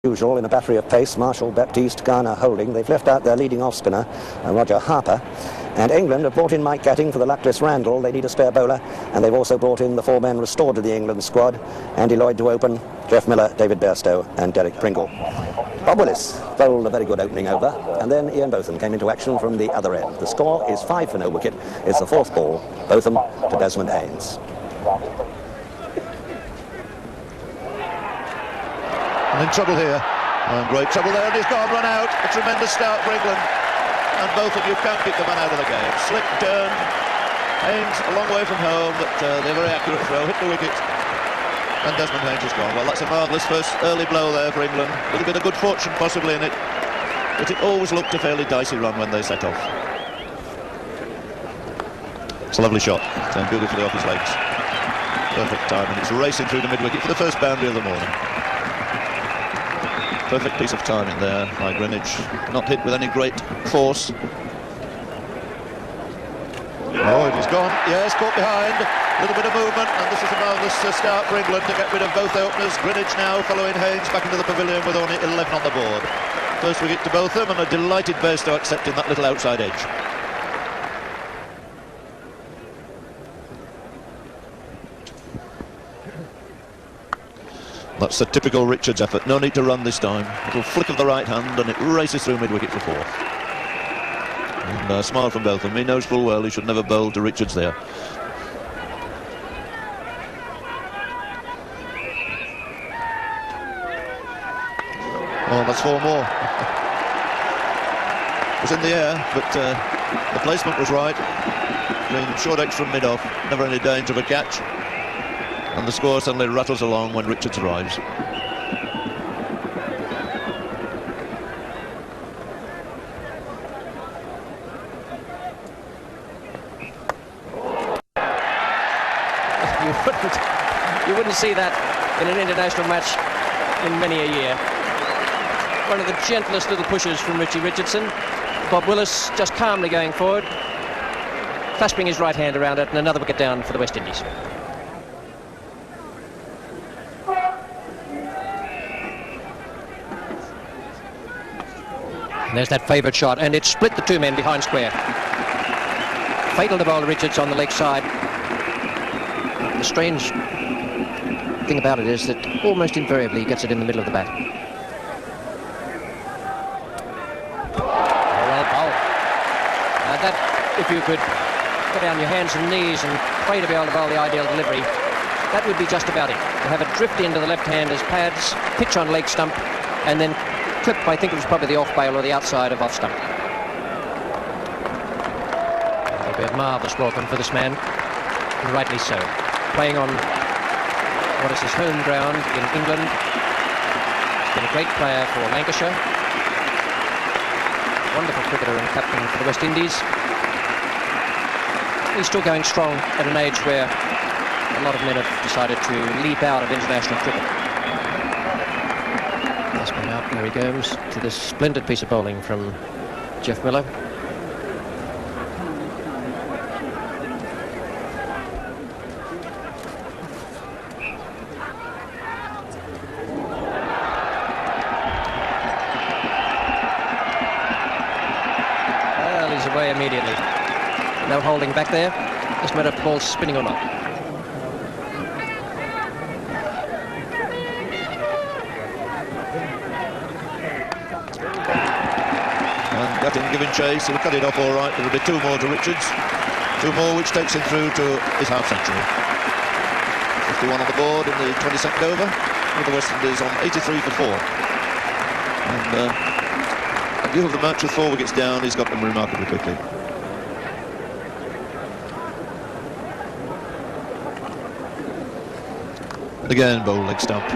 Usual in a battery of pace, Marshall, Baptiste, Garner holding. They've left out their leading off spinner, Roger Harper. And England have brought in Mike Gatting for the luckless Randall. They need a spare bowler, and they've also brought in the four men restored to the England squad: Andy Lloyd to open, Jeff Miller, David Bairstow and Derek Pringle. Bob Willis bowled a very good opening over, and then Ian Botham came into action from the other end. The score is 5 for no wicket. It's the fourth ball, Botham to Desmond Haynes. And in trouble here, great trouble there, and he's got to run out. A tremendous start for England, and both of you can't keep the man out of the game. Slick turn, Haynes a long way from home, but they're very accurate throw, hit the wicket, and Desmond Haynes is gone. Well, that's a marvellous first early blow there for England. A little bit of good fortune possibly in it, but it always looked a fairly dicey run when they set off. It's a lovely shot, turned beautifully off his legs. Perfect time, and it's racing through the mid-wicket for the first boundary of the morning. Perfect piece of timing there by Greenwich. Not hit with any great force. Oh, it is gone. Yes, caught behind. A little bit of movement, and this is a marvellous start for England to get rid of both openers. Greenwich now following Haynes back into the pavilion with only 11 on the board. First wicket to both of them, and a delighted Bairstow accepting that little outside edge. That's the typical Richards effort. No need to run this time. A little flick of the right hand and it races through mid-wicket for four. And a smile from both of them. He knows full well he should never bowl to Richards there. Oh, that's four more. It was in the air, but the placement was right. Short edge from mid-off. Never any danger of a catch. And the score suddenly rattles along when Richards arrives. You wouldn't see that in an international match in many a year. One of the gentlest little pushes from Richie Richardson. Bob Willis just calmly going forward, clasping his right hand around it, and another wicket down for the West Indies. There's that favoured shot, and it split the two men behind square. Fatal to bowler Richards on the leg side. The strange thing about it is that almost invariably he gets it in the middle of the bat. Well bowled. That, if you could go down your hands and knees and pray to be able to bowl the ideal delivery, that would be just about it. To have it drift into the left-hander's pads, pitch on leg stump, and then clip, I think it was probably the off bail or the outside of off stump. It'll be a marvellous welcome for this man, and rightly so. Playing on what is his home ground in England. He's been a great player for Lancashire. Wonderful cricketer and captain for the West Indies. He's still going strong at an age where a lot of men have decided to leap out of international cricket. Out, there he goes to this splendid piece of bowling from Jeff Miller. Well, he's away immediately. No holding back there. Doesn't matter if the ball's spinning or not. Giving chase, he'll cut it off all right. There will be two more to Richards. Two more, which takes him through to his half century. 51 on the board in the 22nd over, with the West Indies on 83 for 4. And a view of the match with 4 wickets down, he's got them remarkably quickly. And again, bowl leg stump.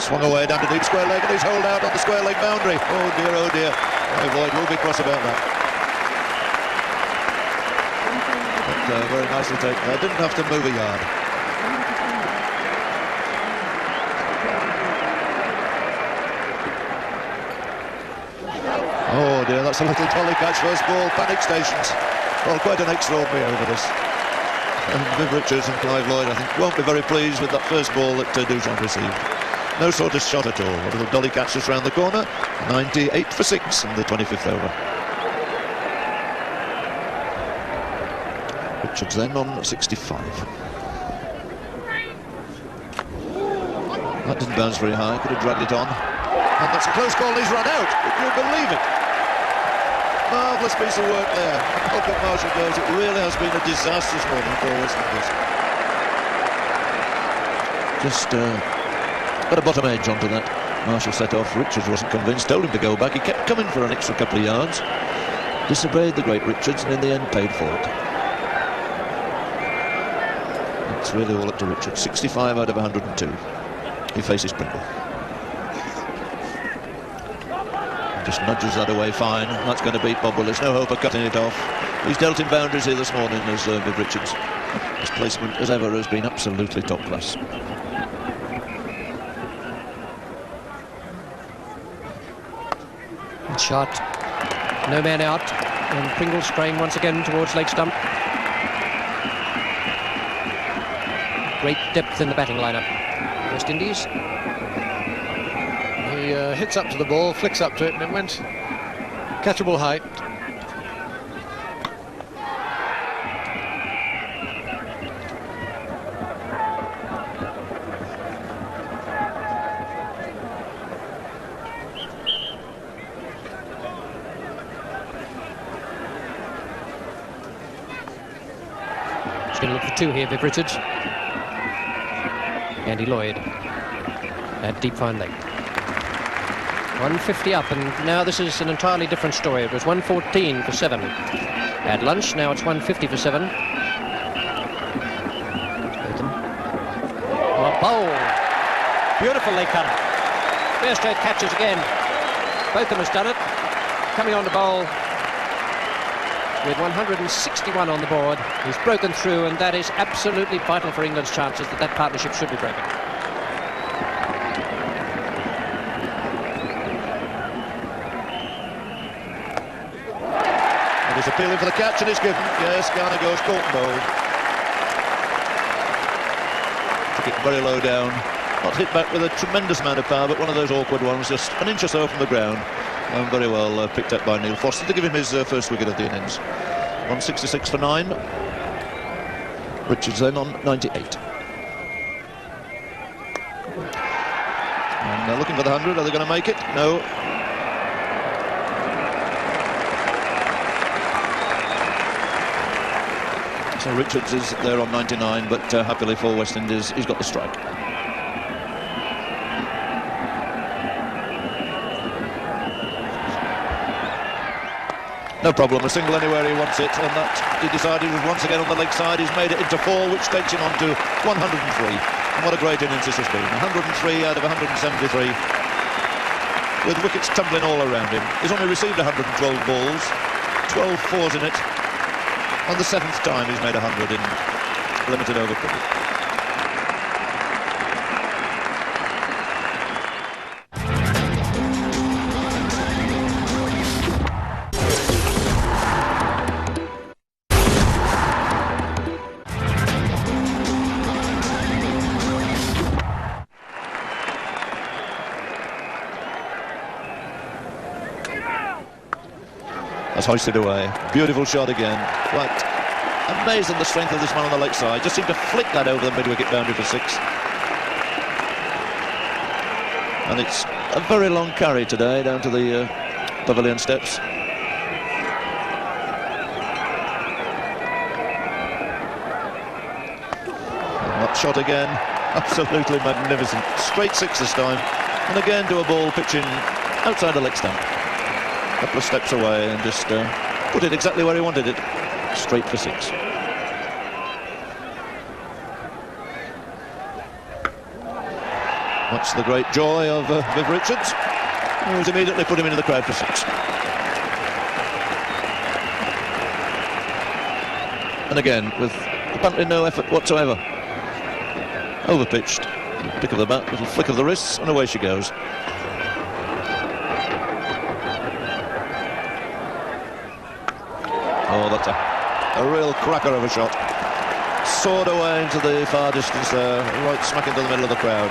Swung away down to deep square leg, and he's holed out on the square leg boundary. Oh dear, oh dear. Lloyd will be cross about that. But very nicely taken. I didn't have to move a yard. Oh dear, that's a little volley catch, first ball, panic stations. Well, quite an extraordinary over this. And Viv Richards and Clive Lloyd, I think, won't be very pleased with that first ball that Duchamp received. No sort of shot at all. A little dolly catch just round the corner. 98 for 6 in the 25th over. Richards then on 65. That didn't bounce very high, could have dragged it on. And that's a close call, and he's run out. Would you believe it? Marvellous piece of work there. Up at Marshall goes. It really has been a disastrous morning for West Indies. Just got a bottom edge onto that. Marshall set off. Richards wasn't convinced, told him to go back. He kept coming for an extra couple of yards. Disobeyed the great Richards, and in the end paid for it. It's really all up to Richards. 65 out of 102. He faces Pringle. Just nudges that away fine. That's going to beat Bob Willis. No hope of cutting it off. He's dealt in boundaries here this morning as Viv Richards. His placement, as ever, has been absolutely top class. Shot. No man out. And Pringle spraying once again towards leg stump. Great depth in the batting lineup. West Indies. He hits up to the ball, flicks up to it, and it went catchable height. He's going to look for two here, Viv Richards. Andy Lloyd at deep fine leg. 150 up, and now this is an entirely different story. It was 114 for 7 at lunch. Now it's 150 for 7. Oh, bowl. Beautiful leg cutter. Fair straight catches again. Botham has done it. Coming on the bowl with 161 on the board. He's broken through, and that is absolutely vital for England's chances that partnership should be broken. He's appealing for the catch, and it's given. Yes, Garner goes caught and bowled. Took it very low down. Not hit back with a tremendous amount of power, but one of those awkward ones, just an inch or so from the ground. And very well picked up by Neil Foster to give him his first wicket of the innings. 166 for 9. Richards then on 98. And they're looking for the 100. Are they going to make it? No. So Richards is there on 99, but happily for West Indies, he's got the strike. No problem, a single anywhere he wants it, and that he decided was once again on the leg side. He's made it into 4, which takes him on to 103. And what a great innings this has been. 103 out of 173, with wickets tumbling all around him. He's only received 112 balls, 12 fours in it. On the 7th time he's made 100 in limited over cricket. That's hoisted away. Beautiful shot again. Right. Amazing the strength of this man on the leg side. Just seemed to flick that over the mid-wicket boundary for 6. And it's a very long carry today down to the pavilion steps. And that shot again. Absolutely magnificent. Straight 6 this time. And again to a ball pitching outside the leg stump. A couple of steps away and just put it exactly where he wanted it. Straight for 6. That's the great joy of Viv Richards, who's immediately put him into the crowd for 6. And again, with apparently no effort whatsoever. Overpitched. Pick of the bat, little flick of the wrists, and away she goes. Oh, that's a real cracker of a shot. Soared away into the far distance there, right smack into the middle of the crowd.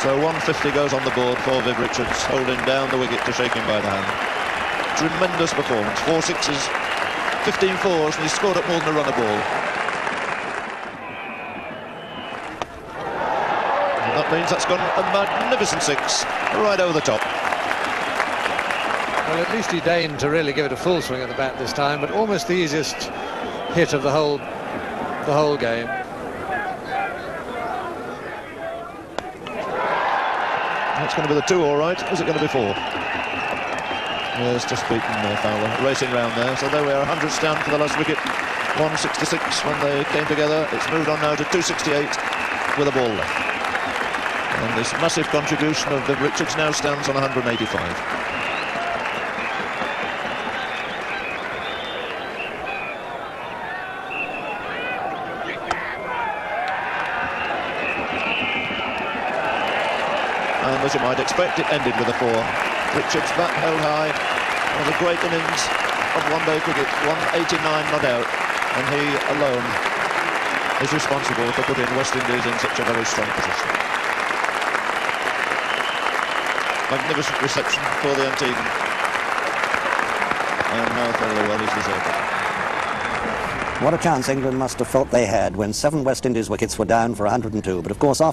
So 150 goes on the board for Viv Richards, holding down the wicket to shake him by the hand. Tremendous performance, 4 sixes, 15 fours, and he scored at more than a run a ball. And that means that's gone a magnificent 6, right over the top. Well, at least he deigned to really give it a full swing at the bat this time, but almost the easiest hit of the whole game. That's going to be the 2, all right. Is it going to be 4? Yes, just beaten Fowler, racing round there. So there we are, 100 down for the last wicket. 166 when they came together. It's moved on now to 268 with a ball left. And this massive contribution of Viv Richards now stands on 185. And as you might expect, it ended with a 4. Richards bat held high. One of the great innings of one-day cricket. 189 not out, and he alone is responsible for putting West Indies in such a very strong position. Magnificent reception for the Antiguan, and now thoroughly well is deserved. What a chance England must have felt they had when 7 West Indies wickets were down for 102. But of course, after